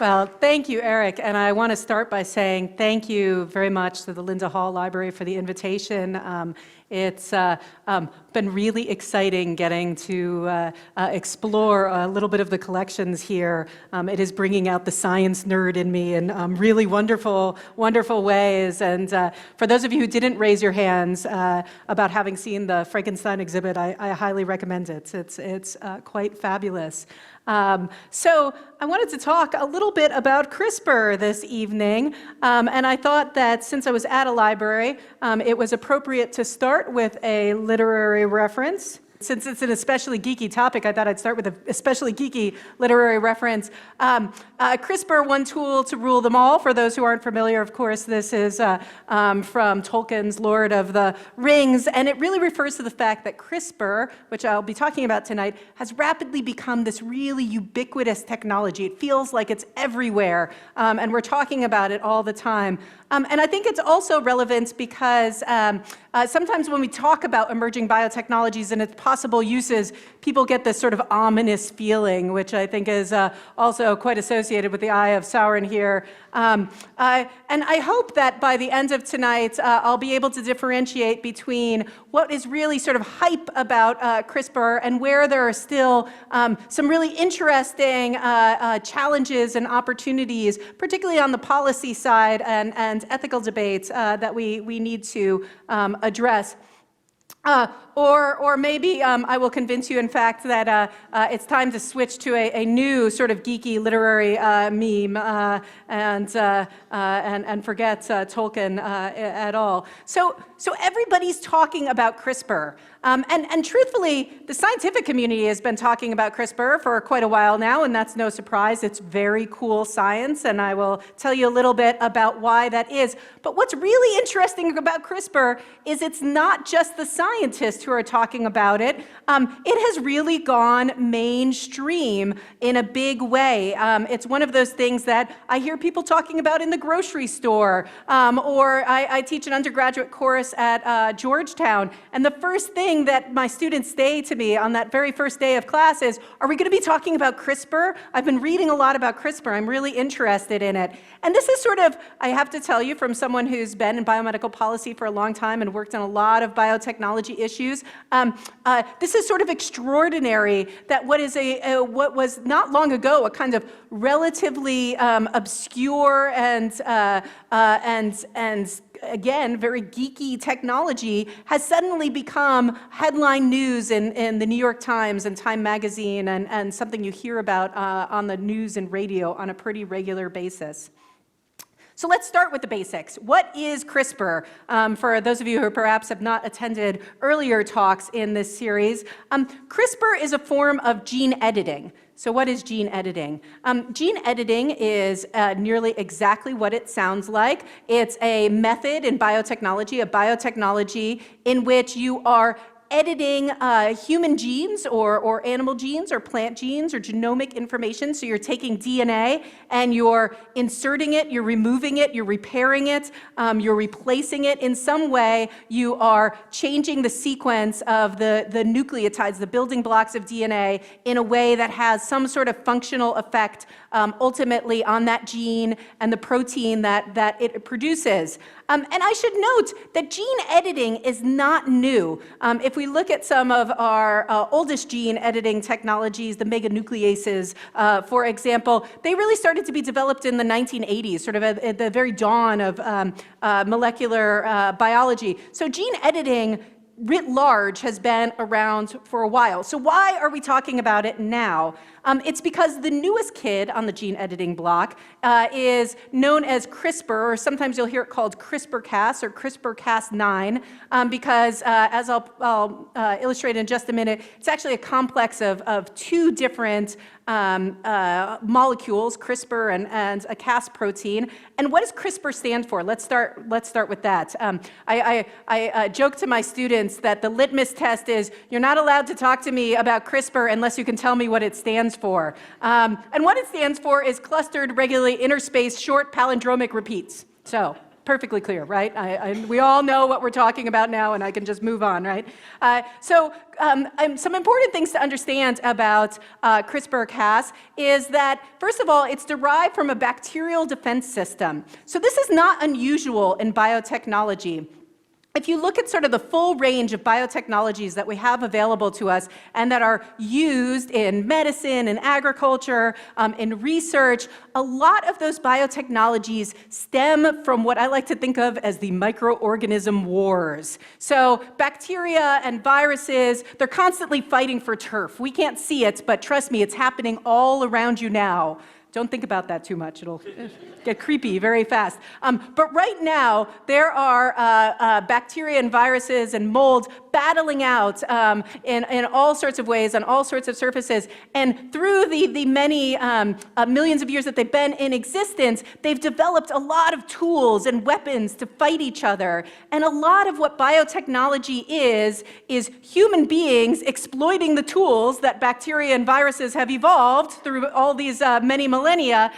Well, thank you, Eric. And I want to start by saying thank you very much to the Linda Hall Library for the invitation. It's been really exciting getting to explore a little bit of the collections here. It is bringing out the science nerd in me in really wonderful, wonderful ways. And for those of you who didn't raise your hands about having seen the Frankenstein exhibit, I highly recommend it. It's quite fabulous. So I wanted to talk a little bit about CRISPR this evening, and I thought that since I was at a library, it was appropriate to start with a literary reference. Since it's an especially geeky topic, I thought I'd start with an especially geeky literary reference. CRISPR, one tool to rule them all. For those who aren't familiar, of course, this is from Tolkien's Lord of the Rings, and it really refers to the fact that CRISPR, which I'll be talking about tonight, has rapidly become this really ubiquitous technology. It feels like it's everywhere, and we're talking about it all the time. And I think it's also relevant because sometimes when we talk about emerging biotechnologies and its possible uses, people get this sort of ominous feeling, which I think is also quite associated with the Eye of Sauron here. And I hope that by the end of tonight, I'll be able to differentiate between what is really sort of hype about CRISPR and where there are still some really interesting challenges and opportunities, particularly on the policy side and ethical debates that we need to address. Or maybe I will convince you, in fact, that it's time to switch to a new sort of geeky literary meme and forget Tolkien at all. So everybody's talking about CRISPR. And truthfully, the scientific community has been talking about CRISPR for quite a while now, and that's no surprise. It's very cool science, and I will tell you a little bit about why that is. But what's really interesting about CRISPR is it's not just the scientists who are talking about it. It has really gone mainstream in a big way. It's one of those things that I hear people talking about in the grocery store, or I teach an undergraduate course at Georgetown, and the first thing that my students say to me on that very first day of class is, are we going to be talking about CRISPR? I've been reading a lot about CRISPR. I'm really interested in it. And this is sort of, I have to tell you, from someone who's been in biomedical policy for a long time and worked on a lot of biotechnology issues, this is sort of extraordinary that what was not long ago a kind of relatively obscure and again, very geeky technology has suddenly become headline news in the New York Times and Time Magazine and something you hear about on the news and radio on a pretty regular basis. So let's start with the basics. What is CRISPR? For those of you who perhaps have not attended earlier talks in this series, CRISPR is a form of gene editing. So what is gene editing? Gene editing is nearly exactly what it sounds like. It's a method in biotechnology, in which you are editing human genes or animal genes or plant genes or genomic information. So you're taking DNA and you're inserting it, you're removing it, you're repairing it, you're replacing it in some way. You are changing the sequence of the nucleotides, the building blocks of DNA, in a way that has some sort of functional effect ultimately on that gene and the protein that it produces. And I should note that gene editing is not new. If we look at some of our oldest gene editing technologies, the meganucleases, for example, they really started to be developed in the 1980s, sort of at the very dawn of molecular biology. So gene editing writ large has been around for a while. So why are we talking about it now? It's because the newest kid on the gene editing block is known as CRISPR, or sometimes you'll hear it called CRISPR-Cas or CRISPR-Cas9, because as I'll illustrate in just a minute, it's actually a complex of two different molecules, CRISPR and a Cas protein. And what does CRISPR stand for? Let's start with that. I joke to my students that the litmus test is, you're not allowed to talk to me about CRISPR unless you can tell me what it stands for. And what it stands for is clustered, regularly interspaced, short palindromic repeats. So perfectly clear, right? We all know what we're talking about now, and I can just move on, right? Some important things to understand about CRISPR-Cas is that, first of all, it's derived from a bacterial defense system. So this is not unusual in biotechnology. If you look at sort of the full range of biotechnologies that we have available to us and that are used in medicine, in agriculture, in research, a lot of those biotechnologies stem from what I like to think of as the microorganism wars. So bacteria and viruses, they're constantly fighting for turf. We can't see it, but trust me, it's happening all around you now. Don't think about that too much. It'll get creepy very fast. But right now, there are bacteria and viruses and molds battling out in all sorts of ways on all sorts of surfaces. And through the many millions of years that they've been in existence, they've developed a lot of tools and weapons to fight each other. And a lot of what biotechnology is human beings exploiting the tools that bacteria and viruses have evolved through all these many millennia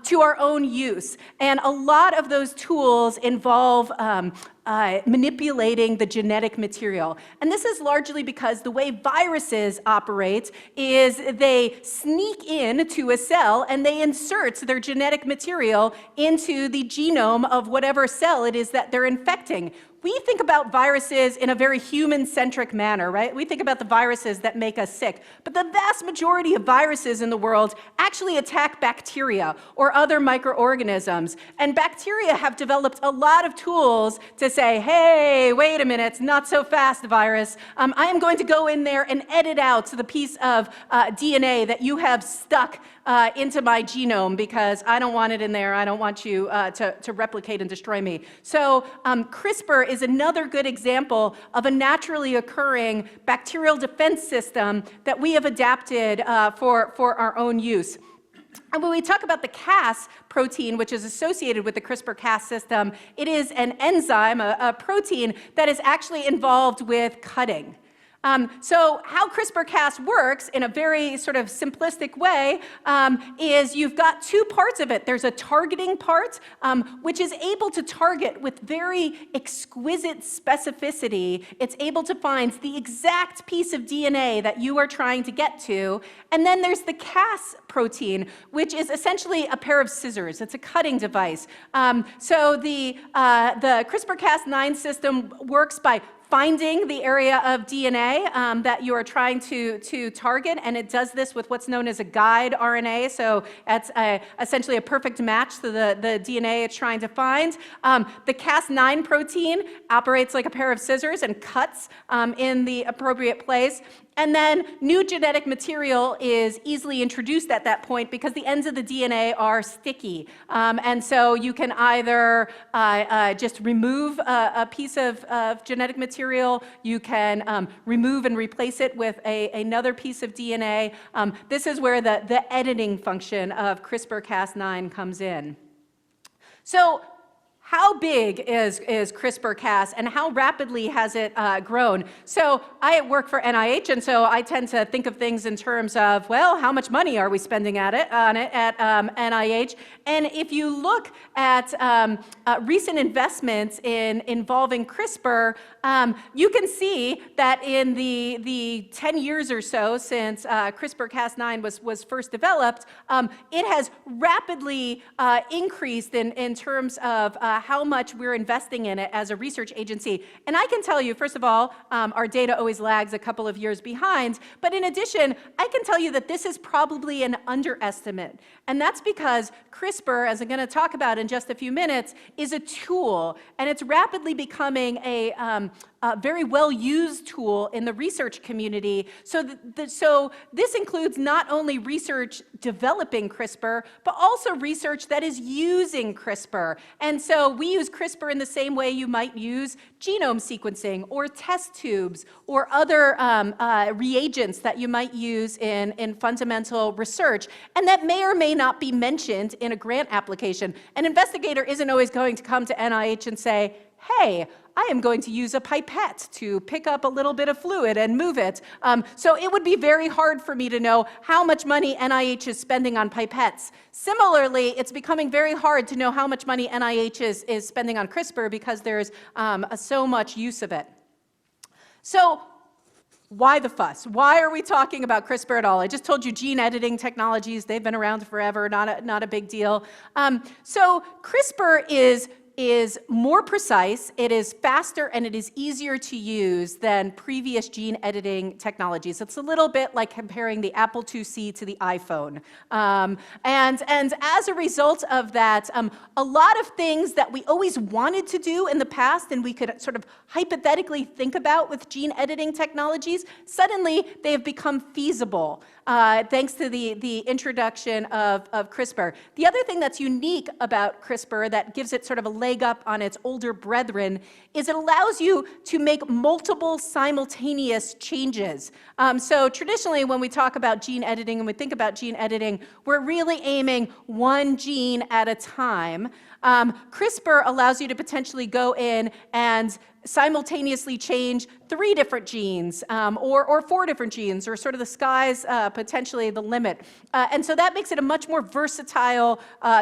to our own use. And a lot of those tools involve manipulating the genetic material. And this is largely because the way viruses operate is they sneak into a cell and they insert their genetic material into the genome of whatever cell it is that they're infecting. We think about viruses in a very human-centric manner, right? We think about the viruses that make us sick. But the vast majority of viruses in the world actually attack bacteria or other microorganisms. And bacteria have developed a lot of tools to say, hey, wait a minute, not so fast, virus. I am going to go in there and edit out the piece of DNA that you have stuck into my genome because I don't want it in there. I don't want you to replicate and destroy me. So CRISPR is another good example of a naturally occurring bacterial defense system that we have adapted for our own use. And when we talk about the Cas protein, which is associated with the CRISPR-Cas system, it is an enzyme, a protein that is actually involved with cutting. So how CRISPR-Cas works in a very sort of simplistic way is you've got two parts of it. There's a targeting part, which is able to target with very exquisite specificity. It's able to find the exact piece of DNA that you are trying to get to. And then there's the Cas protein, which is essentially a pair of scissors. It's a cutting device. So the CRISPR-Cas9 system works by finding the area of DNA that you are trying to target, and it does this with what's known as a guide RNA, so that's essentially a perfect match to the DNA it's trying to find. The Cas9 protein operates like a pair of scissors and cuts in the appropriate place. And then new genetic material is easily introduced at that point because the ends of the DNA are sticky. And so you can either just remove a piece of genetic material, you can remove and replace it with another piece of DNA. This is where the editing function of CRISPR-Cas9 comes in. So how big is CRISPR-Cas and how rapidly has it grown? So I work for NIH, and so I tend to think of things in terms of, well, how much money are we spending on it at NIH? And if you look at recent investments involving CRISPR, you can see that in the 10 years or so since CRISPR-Cas9 was first developed, it has rapidly increased in terms of how much we're investing in it as a research agency. And I can tell you, first of all, our data always lags a couple of years behind, but in addition, I can tell you that this is probably an underestimate. And that's because CRISPR, as I'm going to talk about in just a few minutes, is a tool, and it's rapidly becoming a very well-used tool in the research community. So this includes not only research developing CRISPR, but also research that is using CRISPR. And so we use CRISPR in the same way you might use genome sequencing or test tubes or other reagents that you might use in fundamental research, and that may or may not be mentioned in a grant application. An investigator isn't always going to come to NIH and say, hey, I am going to use a pipette to pick up a little bit of fluid and move it. So it would be very hard for me to know how much money NIH is spending on pipettes. Similarly, it's becoming very hard to know how much money NIH is spending on CRISPR because there's so much use of it. So why the fuss? Why are we talking about CRISPR at all? I just told you gene editing technologies, they've been around forever, not a big deal. So CRISPR is more precise, it is faster, and it is easier to use than previous gene editing technologies. It's a little bit like comparing the Apple IIc to the iPhone. And as a result of that, a lot of things that we always wanted to do in the past and we could sort of hypothetically think about with gene editing technologies, suddenly they have become feasible. Thanks to the introduction of CRISPR. The other thing that's unique about CRISPR that gives it sort of a leg up on its older brethren is it allows you to make multiple simultaneous changes. So traditionally when we talk about gene editing and we think about gene editing, we're really aiming one gene at a time. CRISPR allows you to potentially go in and simultaneously change 3 different genes or 4 different genes, or sort of the sky's potentially the limit. And so that makes it a much more versatile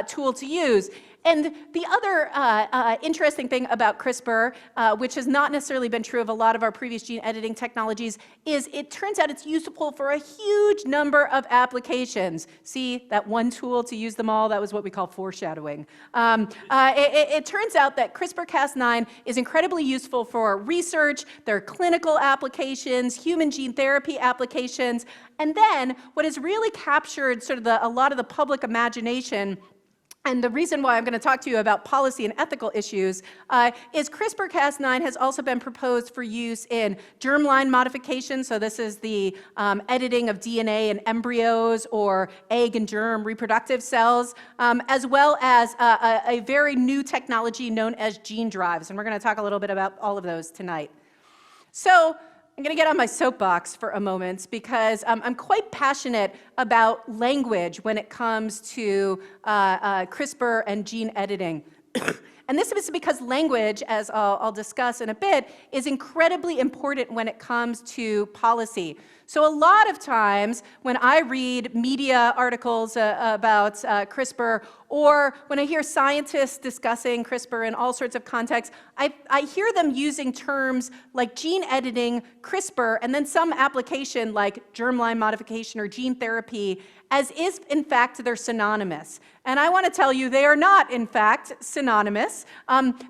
tool to use. And the other interesting thing about CRISPR, which has not necessarily been true of a lot of our previous gene editing technologies, is it turns out it's useful for a huge number of applications. See, that one tool to use them all, that was what we call foreshadowing. It turns out that CRISPR-Cas9 is incredibly useful for research, there are clinical applications, human gene therapy applications, and then what has really captured sort of a lot of the public imagination, and the reason why I'm going to talk to you about policy and ethical issues is CRISPR-Cas9 has also been proposed for use in germline modification. So this is the editing of DNA in embryos or egg and germ reproductive cells, as well as a very new technology known as gene drives. And we're going to talk a little bit about all of those tonight. So I'm going to get on my soapbox for a moment because I'm quite passionate about language when it comes to CRISPR and gene editing. And this is because language, as I'll discuss in a bit, is incredibly important when it comes to policy. So a lot of times when I read media articles about CRISPR, or when I hear scientists discussing CRISPR in all sorts of contexts, I hear them using terms like gene editing, CRISPR, and then some application like germline modification or gene therapy, as if, in fact, they're synonymous. And I want to tell you they are not, in fact, synonymous.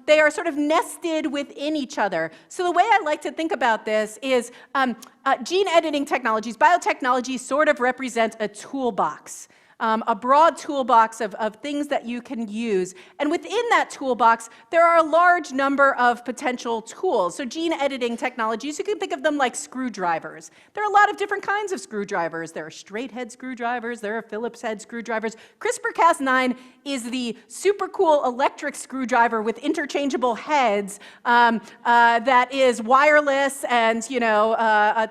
They are sort of nested within each other. So the way I like to think about this is gene editing technologies, biotechnologies sort of represent a toolbox. A broad toolbox of things that you can use. And within that toolbox, there are a large number of potential tools. So gene editing technologies, you can think of them like screwdrivers. There are a lot of different kinds of screwdrivers. There are straight head screwdrivers, there are Phillips head screwdrivers. CRISPR-Cas9 is the super cool electric screwdriver with interchangeable heads that is wireless and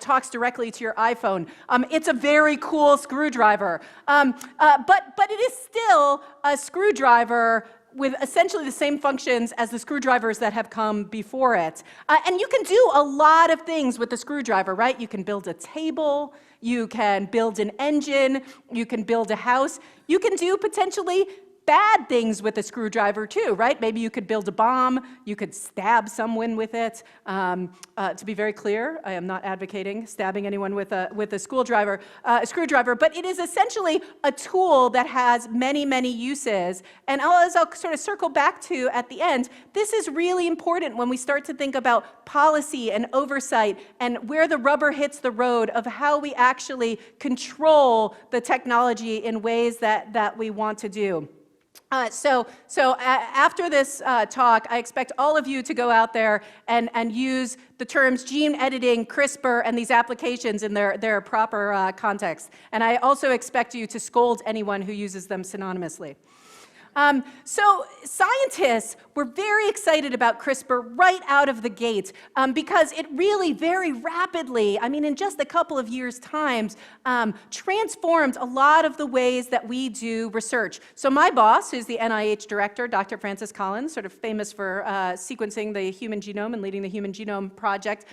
talks directly to your iPhone. It's a very cool screwdriver. But it is still a screwdriver with essentially the same functions as the screwdrivers that have come before it. And you can do a lot of things with the screwdriver, right? You can build a table, you can build an engine, you can build a house, you can do potentially bad things with a screwdriver too, right? Maybe you could build a bomb, you could stab someone with it. To be very clear, I am not advocating stabbing anyone with a screwdriver, but it is essentially a tool that has many, many uses. And as I'll sort of circle back to at the end, this is really important when we start to think about policy and oversight and where the rubber hits the road of how we actually control the technology in ways that we want to do. So after this talk, I expect all of you to go out there and use the terms gene editing, CRISPR, and these applications in their proper context. And I also expect you to scold anyone who uses them synonymously. So scientists were very excited about CRISPR right out of the gate because it really very rapidly, I mean in just a couple of years' time, transformed a lot of the ways that we do research. So my boss, who's the NIH director, Dr. Francis Collins, sort of famous for sequencing the human genome and leading the Human Genome Project,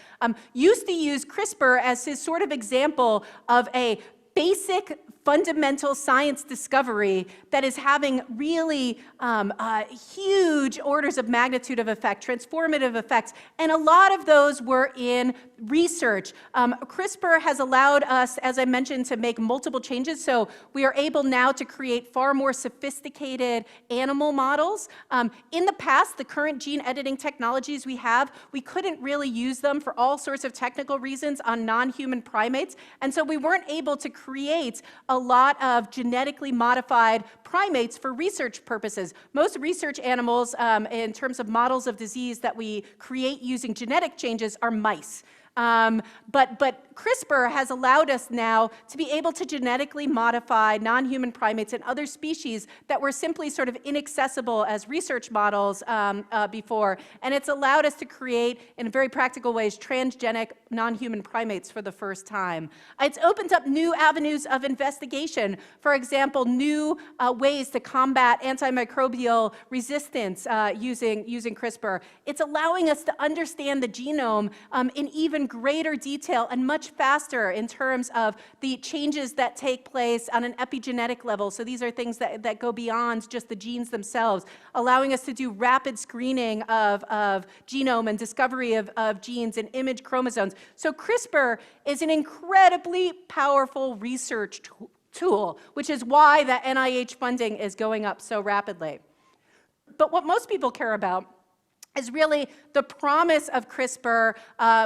used to use CRISPR as his sort of example of a basic fundamental science discovery that is having really huge orders of magnitude of effect, transformative effects, and a lot of those were in research. CRISPR has allowed us, as I mentioned, to make multiple changes, so we are able now to create far more sophisticated animal models. In the past, the current gene editing technologies we have, we couldn't really use them for all sorts of technical reasons on non-human primates, and so we weren't able to create a lot of genetically modified primates for research purposes. Most research animals, in terms of models of disease that we create using genetic changes, are mice. But CRISPR has allowed us now to be able to genetically modify non-human primates and other species that were simply sort of inaccessible as research models before. And it's allowed us to create, in very practical ways, transgenic non-human primates for the first time. It's opened up new avenues of investigation. For example, new ways to combat antimicrobial resistance using CRISPR. It's allowing us to understand the genome in even greater detail and much faster in terms of the changes that take place on an epigenetic level. So these are things that go beyond just the genes themselves, allowing us to do rapid screening of genome and discovery of genes and image chromosomes. So CRISPR is an incredibly powerful research tool, which is why the NIH funding is going up so rapidly. But what most people care about is really the promise of CRISPR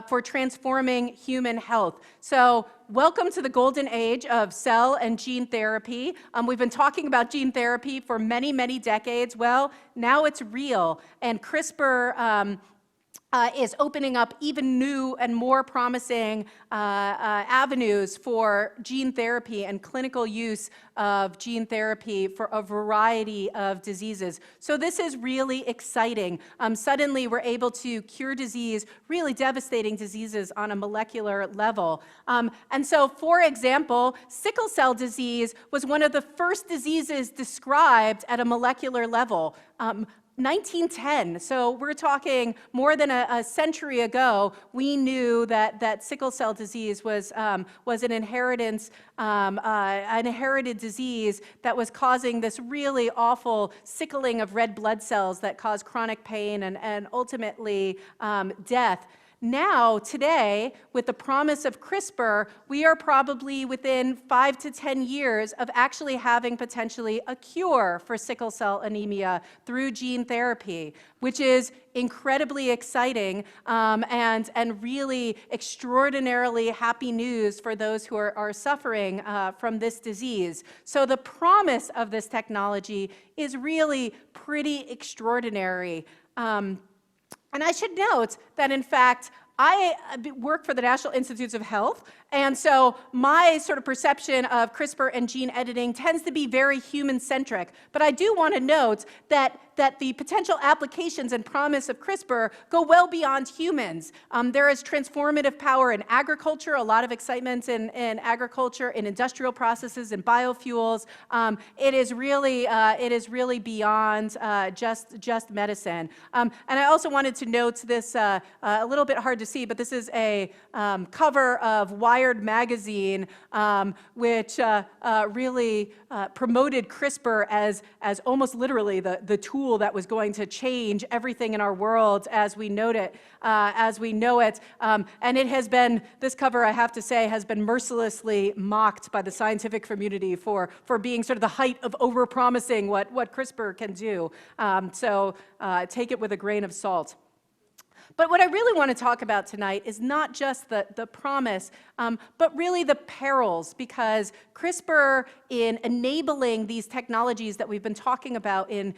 for transforming human health. So welcome to the golden age of cell and gene therapy. We've been talking about gene therapy for many, many decades. Well, now it's real, and CRISPR is opening up even new and more promising avenues for gene therapy and clinical use of gene therapy for a variety of diseases. So this is really exciting. Suddenly we're able to cure disease, really devastating diseases on a molecular level. And so, for example, sickle cell disease was one of the first diseases described at a molecular level. 1910, so we're talking more than a century ago, we knew that sickle cell disease was an inherited disease that was causing this really awful sickling of red blood cells that cause chronic pain and ultimately death. Now, today, with the promise of CRISPR, we are probably within 5 to 10 years of actually having potentially a cure for sickle cell anemia through gene therapy, which is incredibly exciting and really extraordinarily happy news for those who are suffering from this disease. So the promise of this technology is really pretty extraordinary. And I should note that, in fact, I work for the National Institutes of Health, and so my sort of perception of CRISPR and gene editing tends to be very human-centric. But I do want to note that the potential applications and promise of CRISPR go well beyond humans. There is transformative power in agriculture, a lot of excitement in agriculture, in industrial processes, in biofuels. It is really beyond just medicine. And I also wanted to note this, a little bit hard to see, but this is a cover of Wired magazine, which really promoted CRISPR as almost literally the tool that was going to change everything in our world as we know it. And it has been, this cover, I have to say, has been mercilessly mocked by the scientific community for being sort of the height of overpromising what CRISPR can do. So take it with a grain of salt. But what I really want to talk about tonight is not just the promise, but really the perils, because CRISPR, in enabling these technologies that we've been talking about in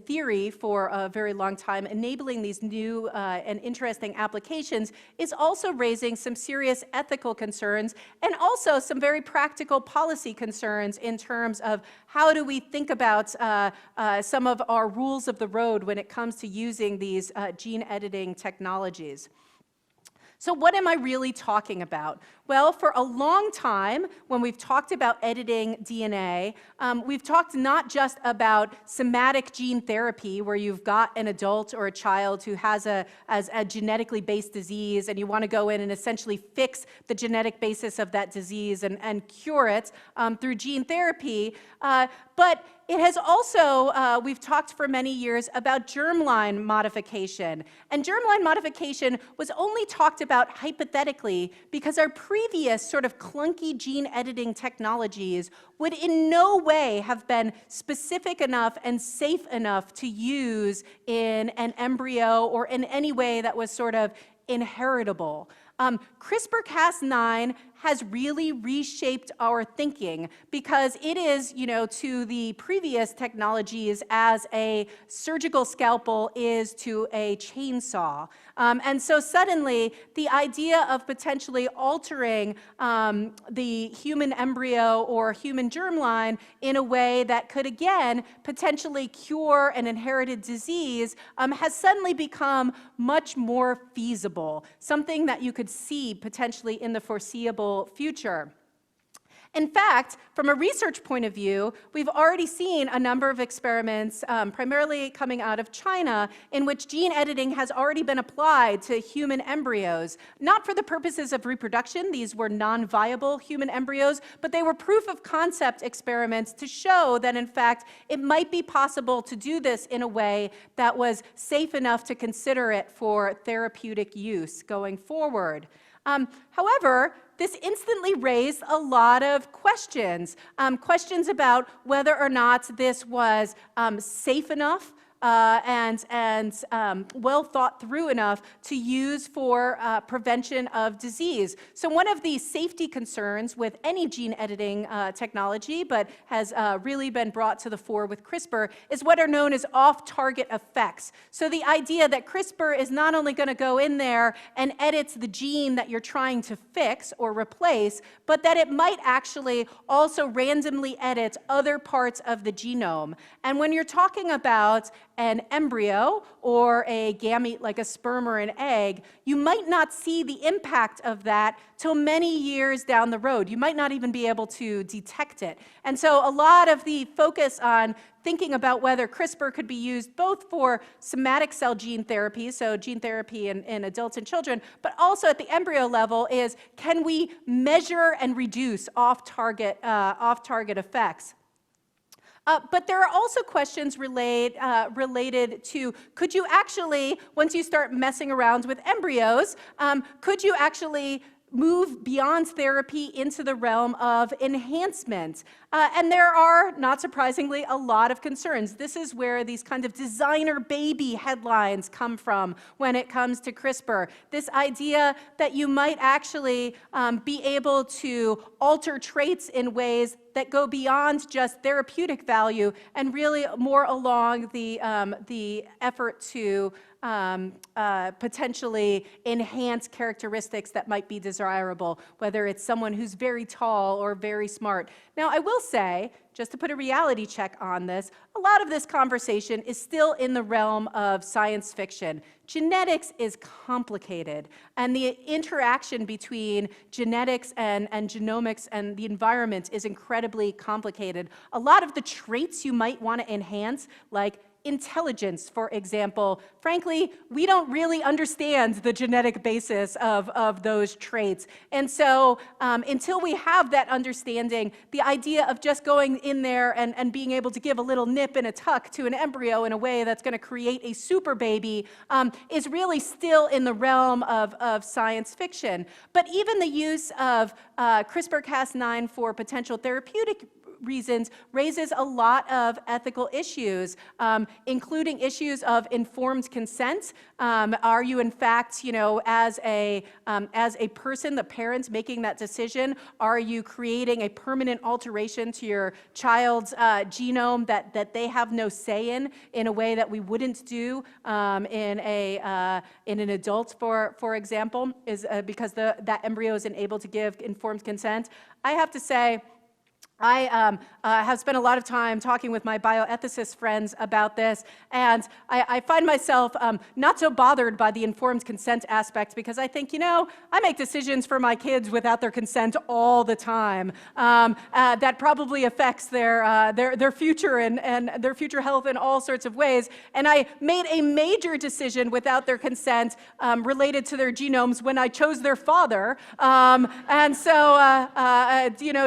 theory for a very long time, enabling these new and interesting applications, is also raising some serious ethical concerns and also some very practical policy concerns in terms of how do we think about some of our rules of the road when it comes to using these gene editing technologies. So what am I really talking about? Well, for a long time, when we've talked about editing DNA, we've talked not just about somatic gene therapy, where you've got an adult or a child who has a genetically based disease, and you want to go in and essentially fix the genetic basis of that disease and cure it through gene therapy, but it has also, we've talked for many years about germline modification. And germline modification was only talked about hypothetically because our previous sort of clunky gene editing technologies would in no way have been specific enough and safe enough to use in an embryo or in any way that was sort of inheritable. CRISPR-Cas9 has really reshaped our thinking because it is, to the previous technologies as a surgical scalpel is to a chainsaw. And so suddenly, the idea of potentially altering the human embryo or human germline in a way that could, again, potentially cure an inherited disease has suddenly become much more feasible, something that you could see potentially in the foreseeable future. In fact, from a research point of view, we've already seen a number of experiments, primarily coming out of China, in which gene editing has already been applied to human embryos, not for the purposes of reproduction. These were non-viable human embryos, but they were proof of concept experiments to show that, in fact, it might be possible to do this in a way that was safe enough to consider it for therapeutic use going forward. However, this instantly raised a lot of questions. Questions about whether or not this was safe enough and well thought through enough to use for prevention of disease. So one of the safety concerns with any gene editing technology, but has really been brought to the fore with CRISPR, is what are known as off-target effects. So the idea that CRISPR is not only going to go in there and edit the gene that you're trying to fix or replace, but that it might actually also randomly edit other parts of the genome. And when you're talking about an embryo or a gamete like a sperm or an egg, you might not see the impact of that till many years down the road. You might not even be able to detect it. And so a lot of the focus on thinking about whether CRISPR could be used both for somatic cell gene therapy, so gene therapy in adults and children, but also at the embryo level is, can we measure and reduce off-target effects? But there are also questions related to, could you actually, once you start messing around with embryos, could you actually move beyond therapy into the realm of enhancement? And there are, not surprisingly, a lot of concerns. This is where these kind of designer baby headlines come from when it comes to CRISPR. This idea that you might actually be able to alter traits in ways that go beyond just therapeutic value and really more along the effort to potentially enhance characteristics that might be desirable, whether it's someone who's very tall or very smart. Now, I will say, just to put a reality check on this, a lot of this conversation is still in the realm of science fiction. Genetics is complicated, and the interaction between genetics and genomics and the environment is incredibly complicated. A lot of the traits you might want to enhance, like intelligence, for example, frankly, we don't really understand the genetic basis of those traits. And so until we have that understanding, the idea of just going in there and being able to give a little nip and a tuck to an embryo in a way that's going to create a super baby is really still in the realm of science fiction. But even the use of CRISPR-Cas9 for potential therapeutic reasons, raises a lot of ethical issues, including issues of informed consent. Are you, in fact, as a person, the parents making that decision, are you creating a permanent alteration to your child's genome that they have no say in a way that we wouldn't do in an adult, for example, is because that embryo isn't able to give informed consent? I have to say, I have spent a lot of time talking with my bioethicist friends about this, and I find myself not so bothered by the informed consent aspect, because I think, I make decisions for my kids without their consent all the time. That probably affects their future and their future health in all sorts of ways. And I made a major decision without their consent related to their genomes when I chose their father. And so,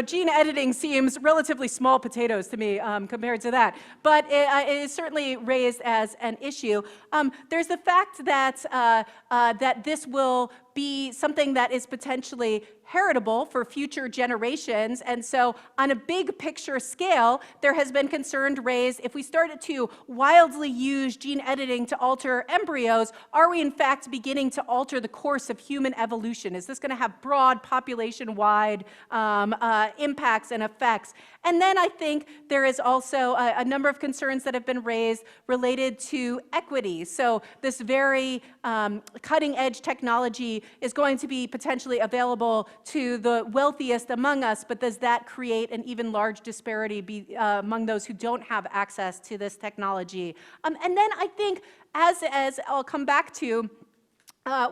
gene editing seems relatively small potatoes to me compared to that. But it is certainly raised as an issue. There's the fact that, that this will be something that is potentially heritable for future generations. And so on a big picture scale, there has been concern raised, if we started to wildly use gene editing to alter embryos, are we in fact beginning to alter the course of human evolution? Is this going to have broad population-wide impacts and effects? And then I think there is also a number of concerns that have been raised related to equity. So this very cutting-edge technology is going to be potentially available to the wealthiest among us, but does that create an even large disparity among those who don't have access to this technology? And then I think, as I'll come back to,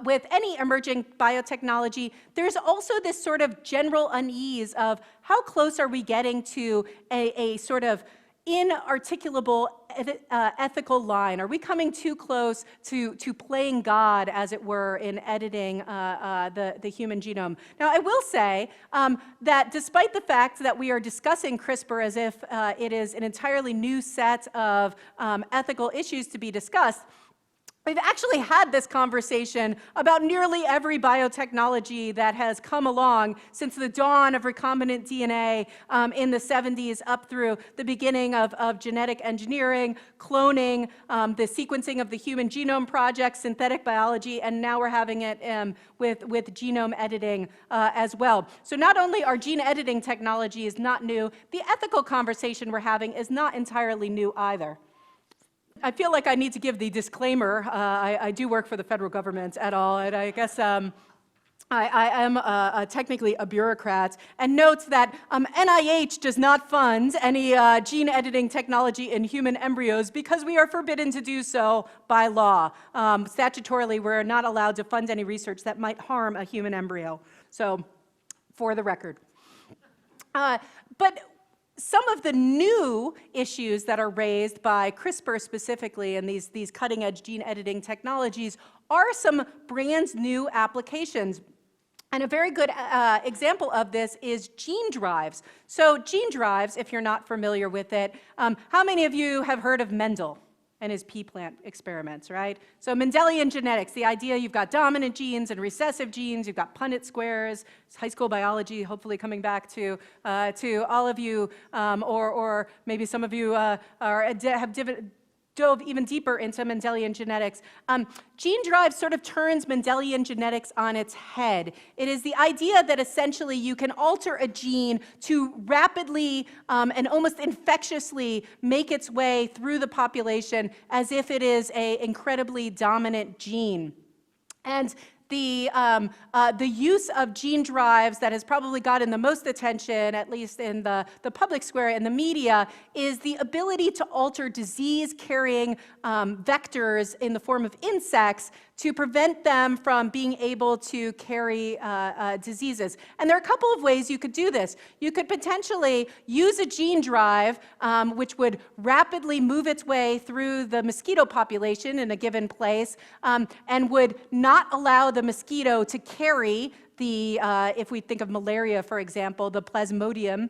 with any emerging biotechnology, there's also this sort of general unease of how close are we getting to a sort of inarticulable ethical line? Are we coming too close to playing God, as it were, in editing the human genome? Now, I will say that despite the fact that we are discussing CRISPR as if it is an entirely new set of ethical issues to be discussed, we've actually had this conversation about nearly every biotechnology that has come along since the dawn of recombinant DNA in the 70s up through the beginning of genetic engineering, cloning, the sequencing of the Human Genome Project, synthetic biology, and now we're having it with genome editing as well. So not only are gene editing technologies not new, the ethical conversation we're having is not entirely new either. I feel like I need to give the disclaimer. I do work for the federal government at all, and I guess I am technically a bureaucrat, and notes that NIH does not fund any gene editing technology in human embryos because we are forbidden to do so by law. Statutorily, we're not allowed to fund any research that might harm a human embryo. So, for the record. But some of the new issues that are raised by CRISPR specifically and these cutting-edge gene editing technologies are some brand new applications. And a very good example of this is gene drives. So gene drives, if you're not familiar with it, how many of you have heard of Mendel and his pea plant experiments, right? So Mendelian genetics, the idea you've got dominant genes and recessive genes, you've got Punnett squares, high school biology, hopefully coming back to all of you, or maybe some of you have dove even deeper into Mendelian genetics. Gene drive sort of turns Mendelian genetics on its head. It is the idea that essentially you can alter a gene to rapidly and almost infectiously make its way through the population as if it is an incredibly dominant gene. And the use of gene drives that has probably gotten the most attention, at least in the public square and the media, is the ability to alter disease-carrying vectors in the form of insects to prevent them from being able to carry diseases. And there are a couple of ways you could do this. You could potentially use a gene drive which would rapidly move its way through the mosquito population in a given place and would not allow the mosquito to carry the, if we think of malaria, for example, the plasmodium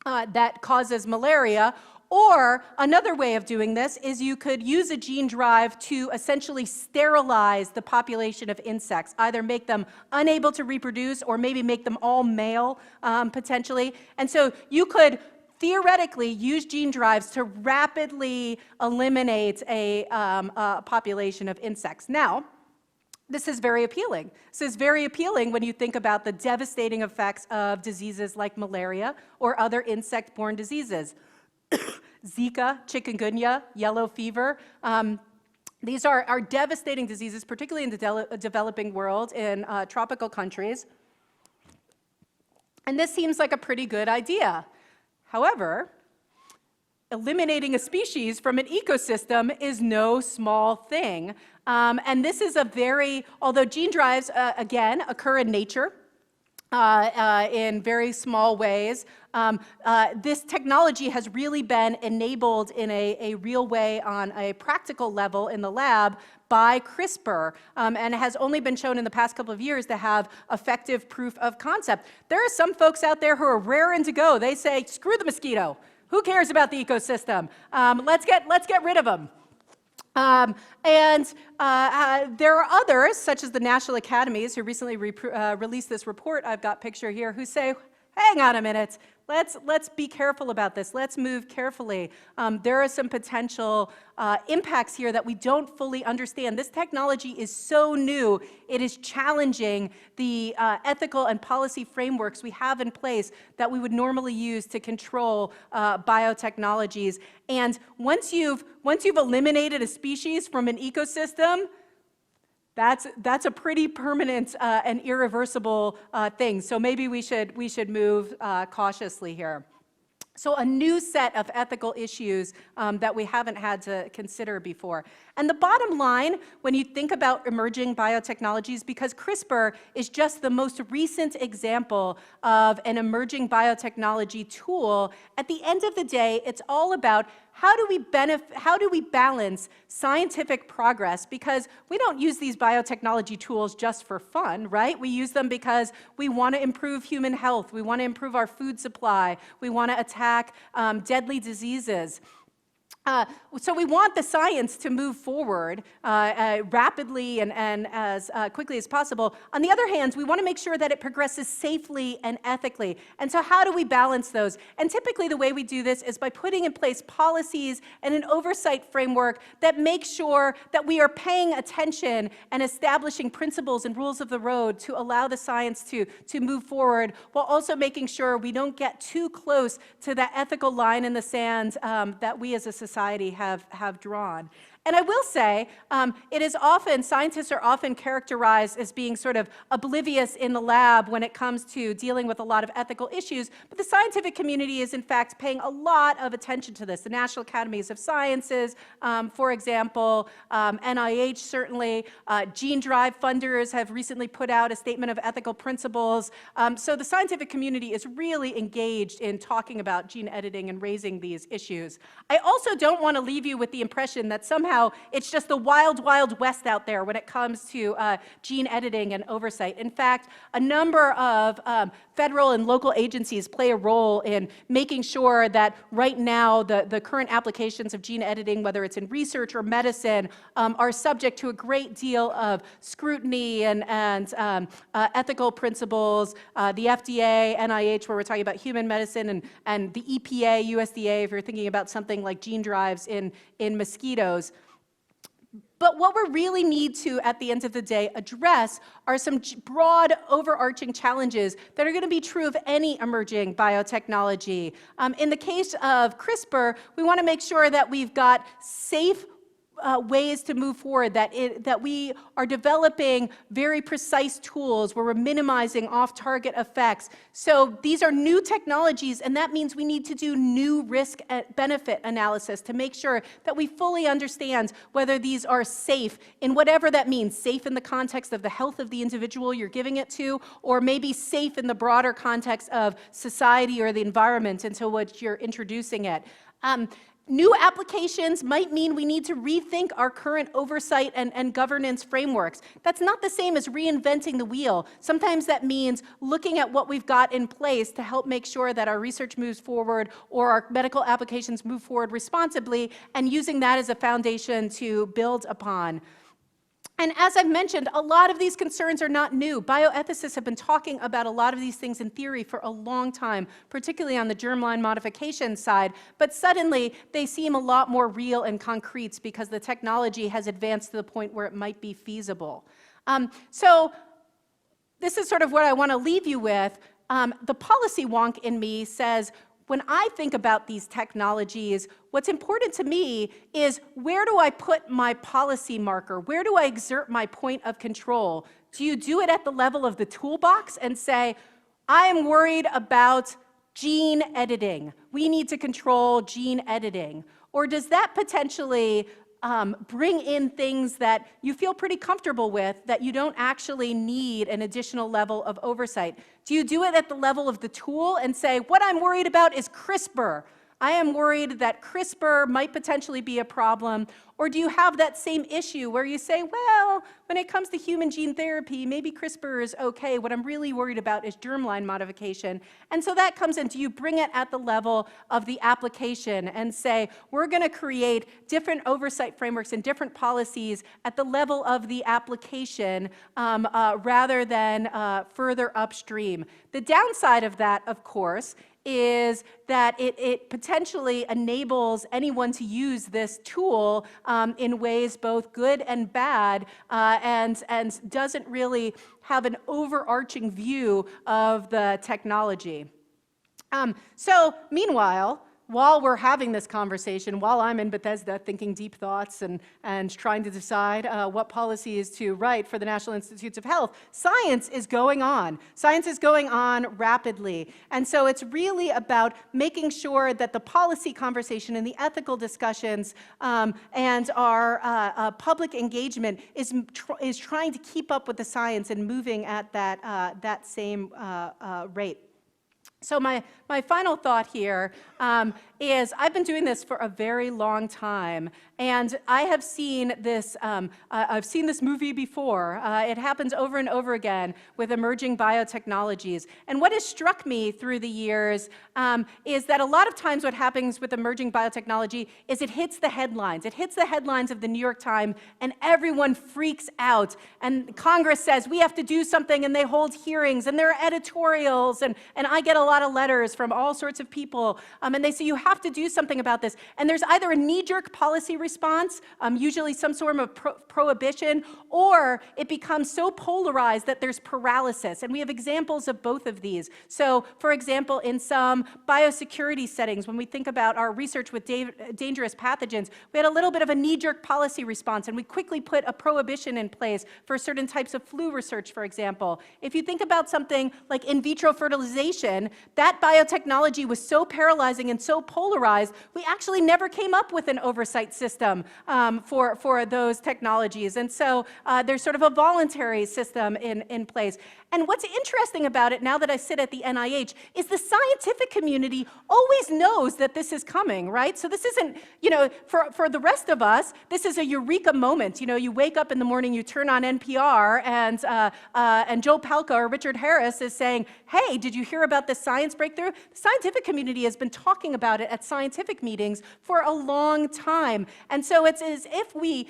that causes malaria. Or another way of doing this is you could use a gene drive to essentially sterilize the population of insects, either make them unable to reproduce or maybe make them all male potentially. And so you could theoretically use gene drives to rapidly eliminate a population of insects. Now, this is very appealing. This is very appealing when you think about the devastating effects of diseases like malaria or other insect-borne diseases. Zika, chikungunya, yellow fever. These are devastating diseases, particularly in the developing world, in tropical countries. And this seems like a pretty good idea. However, eliminating a species from an ecosystem is no small thing. And this is although gene drives, again, occur in nature in very small ways, this technology has really been enabled in a real way on a practical level in the lab by CRISPR, and has only been shown in the past couple of years to have effective proof of concept. There are some folks out there who are raring to go. They say, screw the mosquito. Who cares about the ecosystem? Let's get rid of them. There are others, such as the National Academies, who recently released this report I've got picture here, who say, hang on a minute, let's be careful about this. Let's move carefully. There are some potential impacts here that we don't fully understand. This technology is so new, it is challenging the ethical and policy frameworks we have in place that we would normally use to control biotechnologies. And once you've eliminated a species from an ecosystem, that's a pretty permanent and irreversible thing. So maybe we should move cautiously here. So a new set of ethical issues that we haven't had to consider before. And the bottom line, when you think about emerging biotechnologies, because CRISPR is just the most recent example of an emerging biotechnology tool, at the end of the day, it's all about how do we balance scientific progress? Because we don't use these biotechnology tools just for fun, right? We use them because we want to improve human health. We want to improve our food supply. We want to attack deadly diseases. So we want the science to move forward rapidly and as quickly as possible. On the other hand, we want to make sure that it progresses safely and ethically. And so how do we balance those? And typically the way we do this is by putting in place policies and an oversight framework that makes sure that we are paying attention and establishing principles and rules of the road to allow the science to move forward, while also making sure we don't get too close to that ethical line in the sand that we as a society have drawn. And I will say, scientists are often characterized as being sort of oblivious in the lab when it comes to dealing with a lot of ethical issues, but the scientific community is in fact paying a lot of attention to this. The National Academies of Sciences, for example, NIH certainly, gene drive funders have recently put out a statement of ethical principles. So the scientific community is really engaged in talking about gene editing and raising these issues. I also don't want to leave you with the impression that somehow it's just the wild, wild west out there when it comes to gene editing and oversight. In fact, a number of federal and local agencies play a role in making sure that right now the current applications of gene editing, whether it's in research or medicine, are subject to a great deal of scrutiny and ethical principles. The FDA, NIH, where we're talking about human medicine, and the EPA, USDA, if you're thinking about something like gene drives in mosquitoes. But what we really need to, at the end of the day, address are some broad, overarching challenges that are going to be true of any emerging biotechnology. In the case of CRISPR, we want to make sure that we've got safe ways to move forward, that we are developing very precise tools where we're minimizing off-target effects. So these are new technologies, and that means we need to do new risk-benefit analysis to make sure that we fully understand whether these are safe in whatever that means, safe in the context of the health of the individual you're giving it to, or maybe safe in the broader context of society or the environment into which you're introducing it. New applications might mean we need to rethink our current oversight and governance frameworks. That's not the same as reinventing the wheel. Sometimes that means looking at what we've got in place to help make sure that our research moves forward or our medical applications move forward responsibly, and using that as a foundation to build upon. And as I've mentioned, a lot of these concerns are not new. Bioethicists have been talking about a lot of these things in theory for a long time, particularly on the germline modification side, but suddenly they seem a lot more real and concrete because the technology has advanced to the point where it might be feasible. So this is sort of what I want to leave you with. The policy wonk in me says, when I think about these technologies, what's important to me is, where do I put my policy marker? Where do I exert my point of control? Do you do it at the level of the toolbox and say, I am worried about gene editing. We need to control gene editing. Or does that potentially bring in things that you feel pretty comfortable with, that you don't actually need an additional level of oversight? Do you do it at the level of the tool and say, what I'm worried about is CRISPR. I am worried that CRISPR might potentially be a problem. Or do you have that same issue where you say, well, when it comes to human gene therapy, maybe CRISPR is okay. What I'm really worried about is germline modification. And so that comes in. Do you bring it at the level of the application and say, we're going to create different oversight frameworks and different policies at the level of the application rather than further upstream? The downside of that, of course, is that it potentially enables anyone to use this tool in ways both good and bad, and doesn't really have an overarching view of the technology. So meanwhile, while we're having this conversation, while I'm in Bethesda thinking deep thoughts and trying to decide what policies to write for the National Institutes of Health, science is going on. Science is going on rapidly. And so it's really about making sure that the policy conversation and the ethical discussions and our public engagement is trying to keep up with the science and moving at that same rate. So my final thought here is, I've been doing this for a very long time, and I have seen this, I've seen this movie before. It happens over and over again with emerging biotechnologies. And what has struck me through the years is that a lot of times what happens with emerging biotechnology is it hits the headlines. It hits the headlines of the New York Times, and everyone freaks out. And Congress says, we have to do something, and they hold hearings, and there are editorials, and I get a lot of letters from all sorts of people, and they say, you have to do something about this. And there's either a knee-jerk policy response, usually some sort of prohibition, or it becomes so polarized that there's paralysis. And we have examples of both of these. So, for example, in some biosecurity settings, when we think about our research with dangerous pathogens, we had a little bit of a knee-jerk policy response, and we quickly put a prohibition in place for certain types of flu research, for example. If you think about something like in vitro fertilization, that biotechnology was so paralyzing and so polarized, we actually never came up with an oversight system for those technologies. And so there's sort of a voluntary system in place. And what's interesting about it, now that I sit at the NIH, is the scientific community always knows that this is coming, right? So this isn't, for the rest of us, this is a eureka moment. You wake up in the morning, you turn on NPR, and Joe Palca or Richard Harris is saying, hey, did you hear about this science breakthrough? The scientific community has been talking about it at scientific meetings for a long time. And so it's as if we,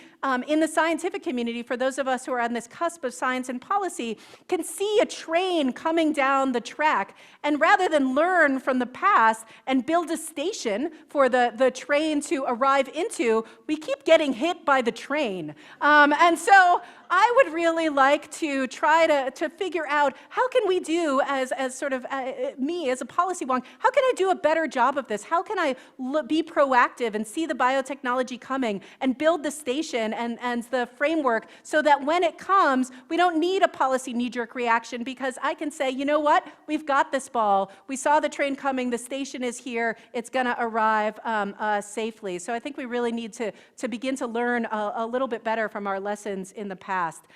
in the scientific community, for those of us who are on this cusp of science and policy, can see a train coming down the track. And rather than learn from the past and build a station for the train to arrive into, we keep getting hit by the train. And so I would really like to try to figure out, how can we do, as sort of me as a policy wonk, how can I do a better job of this? How can I be proactive and see the biotechnology coming and build the station and the framework so that when it comes, we don't need a policy knee-jerk reaction, because I can say, you know what, we've got this ball. We saw the train coming, the station is here, it's going to arrive safely. So I think we really need to begin to learn a little bit better from our lessons in the past.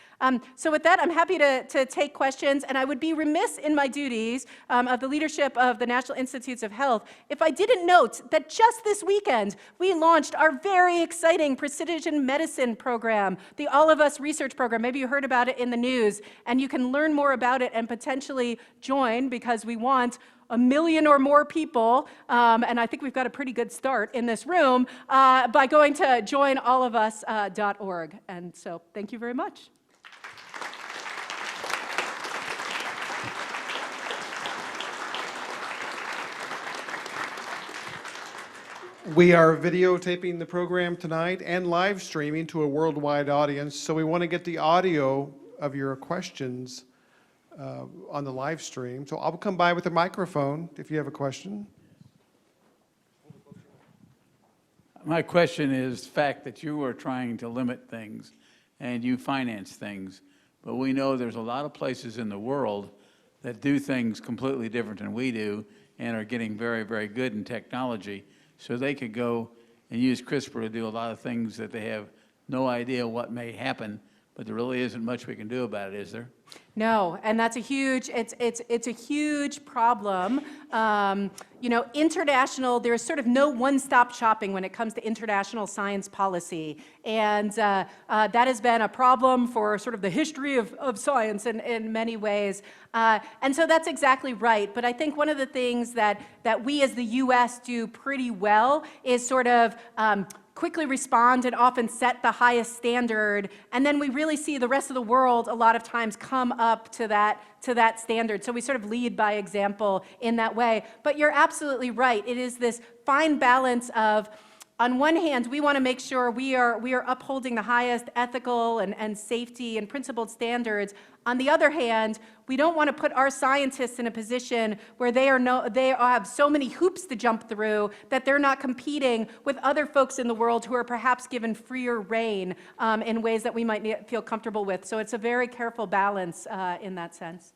So with that, I'm happy to take questions, and I would be remiss in my duties of the leadership of the National Institutes of Health if I didn't note that just this weekend, we launched our very exciting precision medicine program, the All of Us research program. Maybe you heard about it in the news, and you can learn more about it and potentially join, because we want 1 million or more people, and I think we've got a pretty good start in this room, by going to joinallofus.org. And so thank you very much. We are videotaping the program tonight and live streaming to a worldwide audience, so we want to get the audio of your questions on the live stream. So I'll come by with a microphone if you have a question. My question is the fact that you are trying to limit things and you finance things, but we know there's a lot of places in the world that do things completely different than we do and are getting very, very good in technology. So they could go and use CRISPR to do a lot of things that they have no idea what may happen, but there really isn't much we can do about it, is there? No, and that's a huge, it's a huge problem. You know, there's sort of no one-stop shopping when it comes to international science policy. And that has been a problem for sort of the history of science in many ways. And so that's exactly right. But I think one of the things that we as the US do pretty well is sort of quickly respond and often set the highest standard, and then we really see the rest of the world a lot of times come up to that standard. So we sort of lead by example in that way. But you're absolutely right. It is this fine balance of, on one hand, we want to make sure we are upholding the highest ethical and safety and principled standards. On the other hand, we don't want to put our scientists in a position where they have so many hoops to jump through that they're not competing with other folks in the world who are perhaps given freer rein in ways that we might feel comfortable with. So it's a very careful balance in that sense.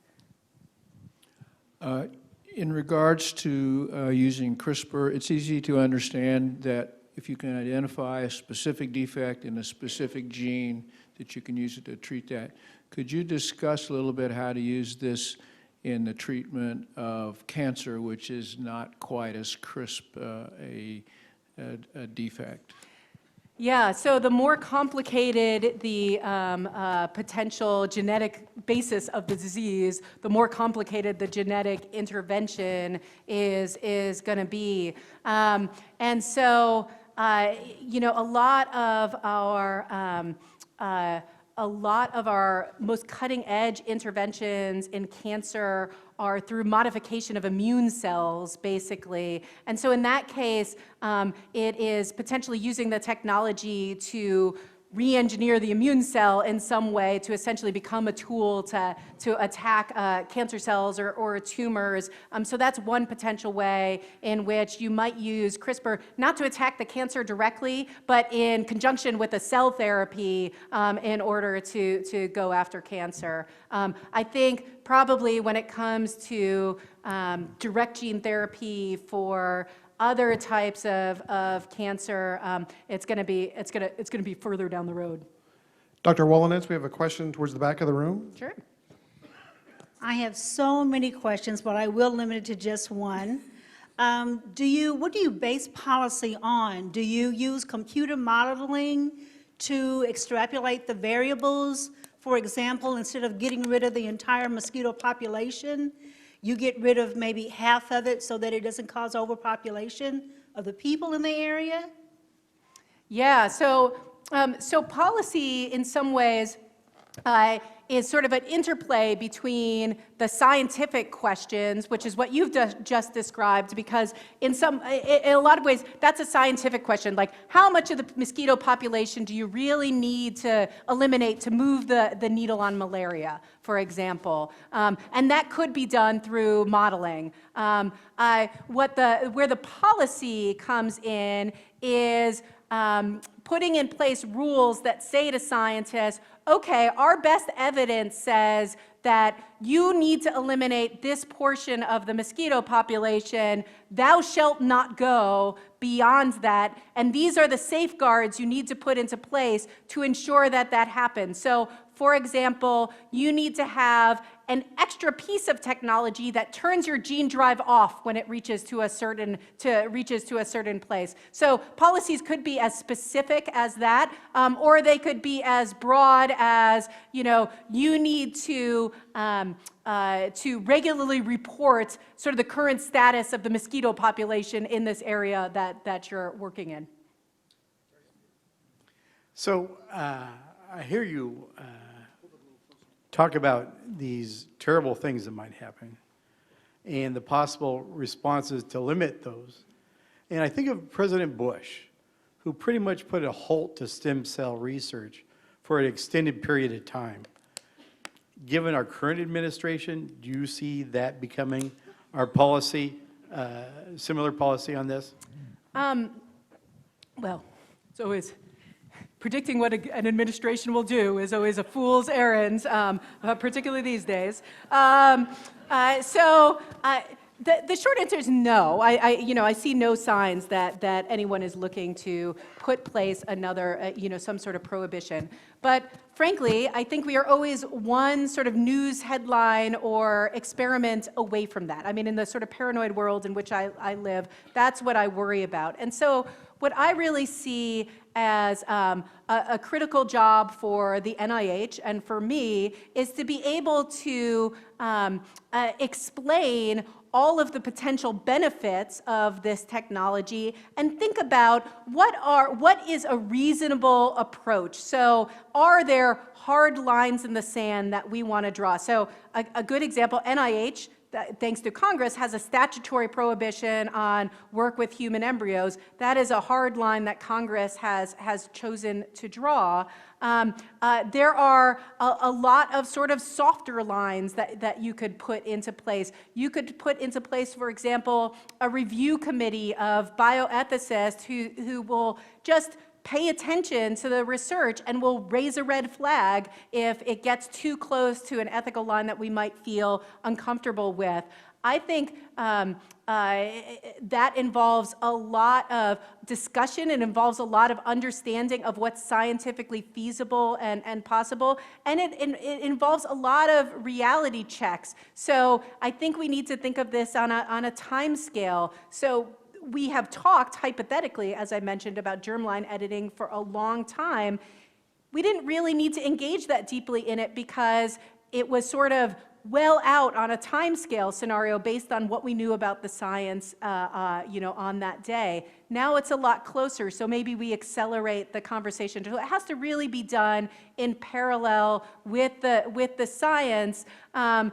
In regards to using CRISPR, it's easy to understand that if you can identify a specific defect in a specific gene, that you can use it to treat that. Could you discuss a little bit how to use this in the treatment of cancer, which is not quite as crisp a defect? Yeah, so the more complicated the potential genetic basis of the disease, the more complicated the genetic intervention is going to be. And so, you know, a lot of our most cutting-edge interventions in cancer are through modification of immune cells, basically. And so in that case, it is potentially using the technology to re-engineer the immune cell in some way to essentially become a tool to attack cancer cells or tumors. So that's one potential way in which you might use CRISPR, not to attack the cancer directly, but in conjunction with a cell therapy in order to go after cancer. I think probably when it comes to direct gene therapy for other types of cancer, it's going to be further down the road. Dr. Wolinetz, we have a question towards the back of the room. Sure. I have so many questions, but I will limit it to just one. What do you base policy on? Do you use computer modeling to extrapolate the variables? For example, instead of getting rid of the entire mosquito population, you get rid of maybe half of it so that it doesn't cause overpopulation of the people in the area? Yeah, so policy in some ways is sort of an interplay between the scientific questions, which is what you've just described, because in a lot of ways, that's a scientific question, like how much of the mosquito population do you really need to eliminate to move the needle on malaria, for example? And that could be done through modeling. Where the policy comes in is putting in place rules that say to scientists, okay, our best evidence says that you need to eliminate this portion of the mosquito population. Thou shalt not go beyond that. And these are the safeguards you need to put into place to ensure that that happens. So, For example, you need to have an extra piece of technology that turns your gene drive off when it reaches to a certain place. So policies could be as specific as that, or they could be as broad as, you need to regularly report sort of the current status of the mosquito population in this area that you're working in. So I hear you talk about these terrible things that might happen and the possible responses to limit those. And I think of President Bush, who pretty much put a halt to stem cell research for an extended period of time. Given our current administration, do you see that becoming our policy, similar policy on this? Well, it's always predicting what an administration will do is always a fool's errand, particularly these days. The short answer is no. I see no signs that anyone is looking to put place another, some sort of prohibition. But frankly, I think we are always one sort of news headline or experiment away from that. I mean, in the sort of paranoid world in which I live, that's what I worry about. And so what I really see as a critical job for the NIH and for me is to be able to explain all of the potential benefits of this technology and think about what is a reasonable approach. So are there hard lines in the sand that we want to draw? So a good example, NIH, thanks to Congress, has a statutory prohibition on work with human embryos. That is a hard line that Congress has chosen to draw. There are a lot of sort of softer lines that you could put into place. You could put into place, for example, a review committee of bioethicists who will just pay attention to the research and will raise a red flag if it gets too close to an ethical line that we might feel uncomfortable with. I think that involves a lot of discussion. It involves a lot of understanding of what's scientifically feasible and possible. And it involves a lot of reality checks. So I think we need to think of this on a time scale. So we have talked hypothetically, as I mentioned, about germline editing for a long time. We didn't really need to engage that deeply in it because it was sort of well out on a timescale scenario based on what we knew about the science, on that day. Now it's a lot closer, so maybe we accelerate the conversation. It has to really be done in parallel with the science, and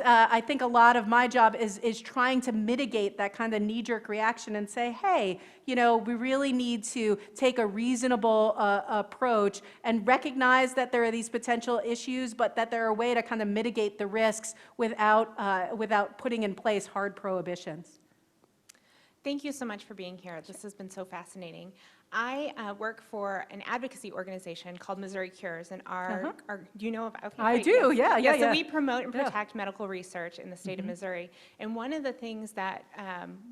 I think a lot of my job is trying to mitigate that kind of knee-jerk reaction and say, hey, we really need to take a reasonable approach and recognize that there are these potential issues, but that there are a way to kind of mitigate the risks without putting in place hard prohibitions. Thank you so much for being here. This has been so fascinating. I work for an advocacy organization called Missouri Cures, and do you know of? Okay, I great, do, yes. yeah. So we promote and protect medical research in the state of Missouri, and one of the things that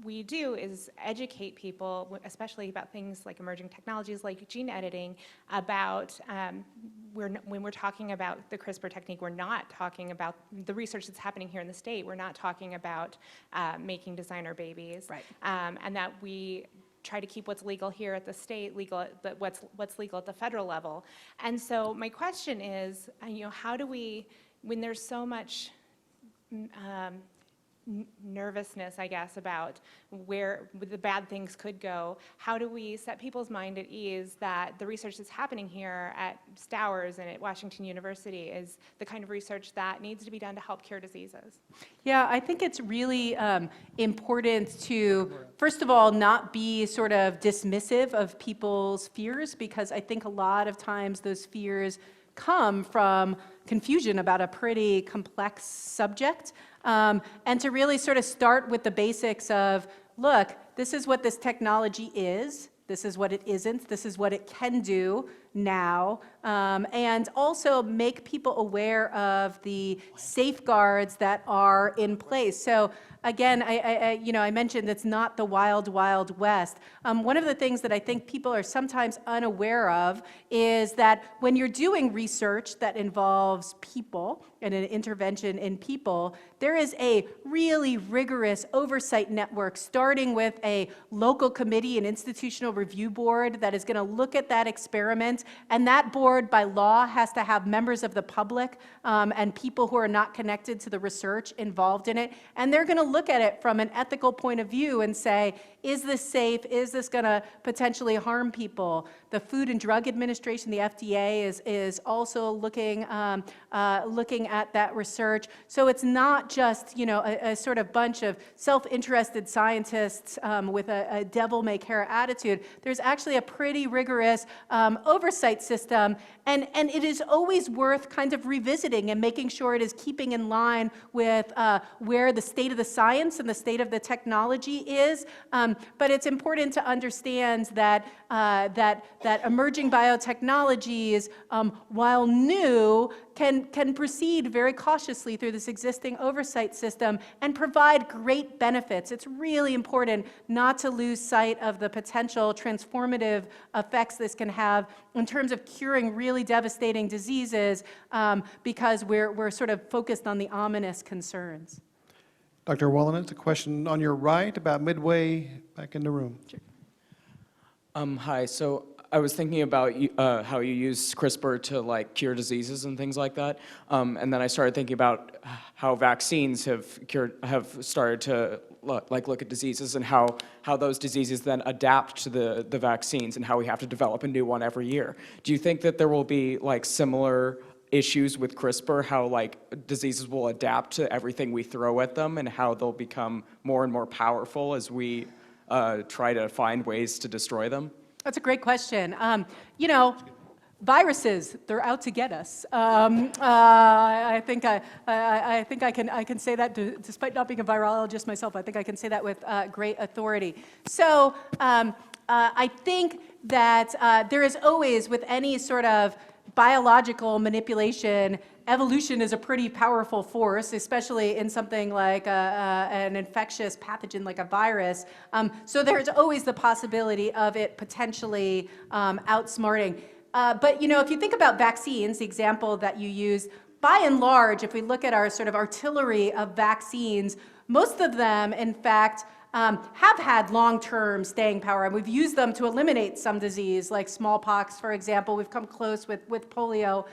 we do is educate people, especially about things like emerging technologies like gene editing, about when we're talking about the CRISPR technique, we're not talking about the research that's happening here in the state. We're not talking about making designer babies, right. And that we try to keep what's legal here at the state legal, what's legal at the federal level. And so my question is, how do we, when there's so much nervousness, I guess, about where the bad things could go, how do we set people's mind at ease that the research that's happening here at Stowers and at Washington University is the kind of research that needs to be done to help cure diseases? Yeah, I think it's really important to, first of all, not be sort of dismissive of people's fears, because I think a lot of times those fears come from confusion about a pretty complex subject. And to really sort of start with the basics of, look, this is what this technology is, this is what it isn't, this is what it can do now, and also make people aware of the safeguards that are in place. So again, I mentioned it's not the wild, wild west. One of the things that I think people are sometimes unaware of is that when you're doing research that involves people and an intervention in people, there is a really rigorous oversight network, starting with a local committee, an institutional review board that is going to look at that experiment, and that board by law has to have members of the public and people who are not connected to the research involved in it, and they're going to look at it from an ethical point of view and say, is this safe? Is this going to potentially harm people? The Food and Drug Administration, the FDA, is also looking at that research. So it's not just a sort of bunch of self-interested scientists with a devil-may-care attitude. There's actually a pretty rigorous oversight system, and it is always worth kind of revisiting and making sure it is keeping in line with where the state of the science and the state of the technology is. But it's important to understand that that emerging biotechnologies, while new, can proceed very cautiously through this existing oversight system and provide great benefits. It's really important not to lose sight of the potential transformative effects this can have in terms of curing really devastating diseases, because we're sort of focused on the ominous concerns. Dr. Wolinetz, a question on your right, about midway back in the room. Hi. So I was thinking about how you use CRISPR to cure diseases and things like that, and then I started thinking about how vaccines have started to look at diseases and how those diseases then adapt to the vaccines and how we have to develop a new one every year. Do you think that there will be similar issues with CRISPR, how diseases will adapt to everything we throw at them and how they'll become more and more powerful as we try to find ways to destroy them? That's a great question. Viruses, they're out to get us. I think I can say that, despite not being a virologist myself. I think I can say that with great authority. So I think that there is always, with any sort of biological manipulation, evolution is a pretty powerful force, especially in something like an infectious pathogen like a virus. So there's always the possibility of it potentially outsmarting. But if you think about vaccines, the example that you use, by and large, if we look at our sort of artillery of vaccines, most of them, in fact, have had long-term staying power, and we've used them to eliminate some disease, like smallpox, for example. We've come close with polio.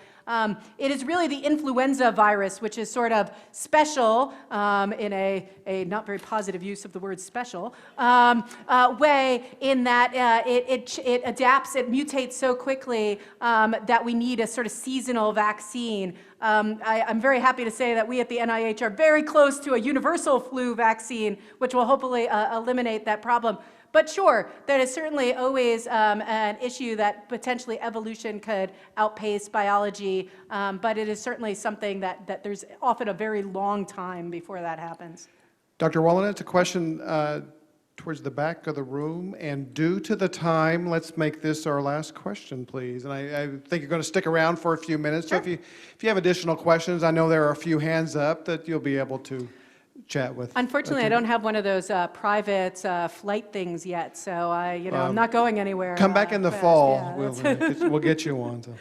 It is really the influenza virus, which is sort of special, in a not very positive use of the word special, way, in that it adapts, it mutates so quickly that we need a sort of seasonal vaccine. I'm very happy to say that we at the NIH are very close to a universal flu vaccine, which will hopefully eliminate that problem. But sure, that is certainly always an issue that potentially evolution could outpace biology, but it is certainly something that there's often a very long time before that happens. Dr. Wolinetz, a question towards the back of the room, and due to the time, let's make this our last question, please. And I think you're going to stick around for a few minutes. Sure. So if you have additional questions, I know there are a few hands up that you'll be able to chat with. Unfortunately, I don't have one of those private flight things yet, so I'm not going anywhere. Come back in the fast. fall. Yeah, We'll get you on. So.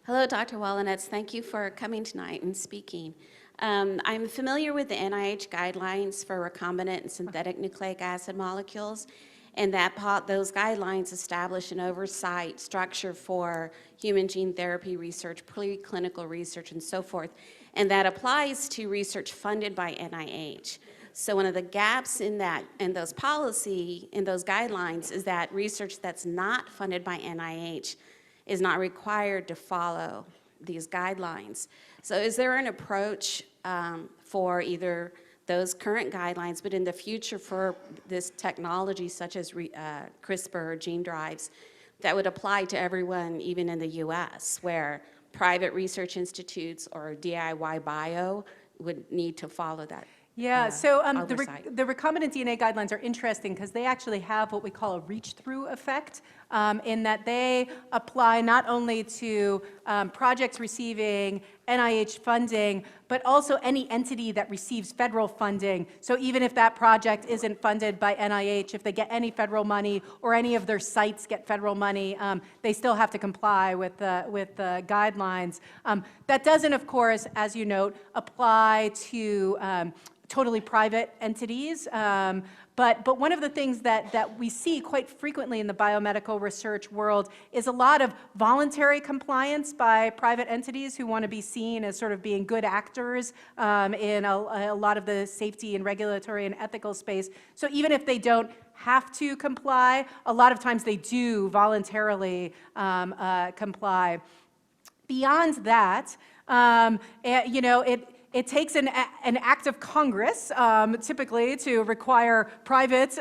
Hello, Dr. Wolinetz. Thank you for coming tonight and speaking. I'm familiar with the NIH guidelines for recombinant and synthetic nucleic acid molecules, and those guidelines establish an oversight structure for human gene therapy research, preclinical research, and so forth, and that applies to research funded by NIH. So one of the gaps in those guidelines is that research that's not funded by NIH is not required to follow these guidelines. So is there an approach for either those current guidelines, but in the future for this technology such as CRISPR or gene drives that would apply to everyone, even in the US, where private research institutes or DIY bio would need to follow that? Yeah, so oversight. the recombinant DNA guidelines are interesting because they actually have what we call a reach-through effect, in that they apply not only to projects receiving NIH funding, but also any entity that receives federal funding. So even if that project isn't funded by NIH, if they get any federal money or any of their sites get federal money, they still have to comply with the guidelines. That doesn't, of course, as you note, apply to totally private entities. But one of the things that we see quite frequently in the biomedical research world is a lot of voluntary compliance by private entities who want to be seen as sort of being good actors in a lot of the safety and regulatory and ethical space. So even if they don't have to comply, a lot of times they do voluntarily comply. Beyond that, it takes an act of Congress, typically, to require private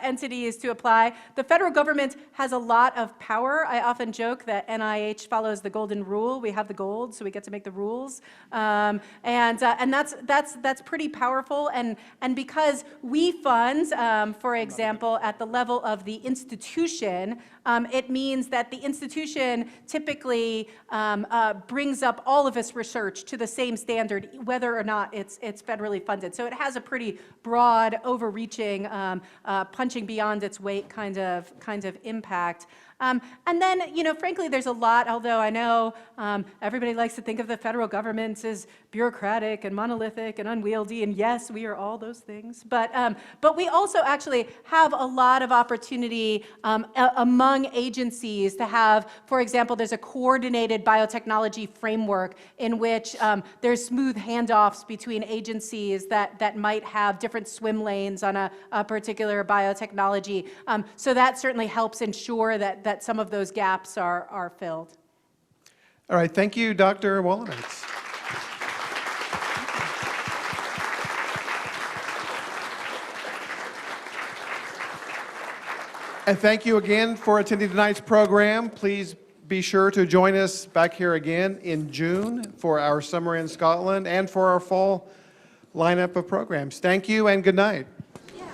entities to apply. The federal government has a lot of power. I often joke that NIH follows the golden rule. We have the gold, so we get to make the rules. And that's pretty powerful. And because we fund, for example, at the level of the institution, it means that the institution typically brings up all of its research to the same standard, whether or not it's federally funded. So it has a pretty broad, overreaching, punching beyond its weight kind of impact. And then, frankly, there's a lot, although I know everybody likes to think of the federal government as bureaucratic and monolithic and unwieldy, and yes, we are all those things. But we also actually have a lot of opportunity among agencies to have, for example, there's a coordinated biotechnology framework in which there's smooth handoffs between agencies that might have different swim lanes on a particular biotechnology. So that certainly helps ensure that some of those gaps are filled. All right, thank you, Dr. Wolinetz. And thank you again for attending tonight's program. Please be sure to join us back here again in June for our summer in Scotland and for our fall lineup of programs. Thank you and good night. Yeah.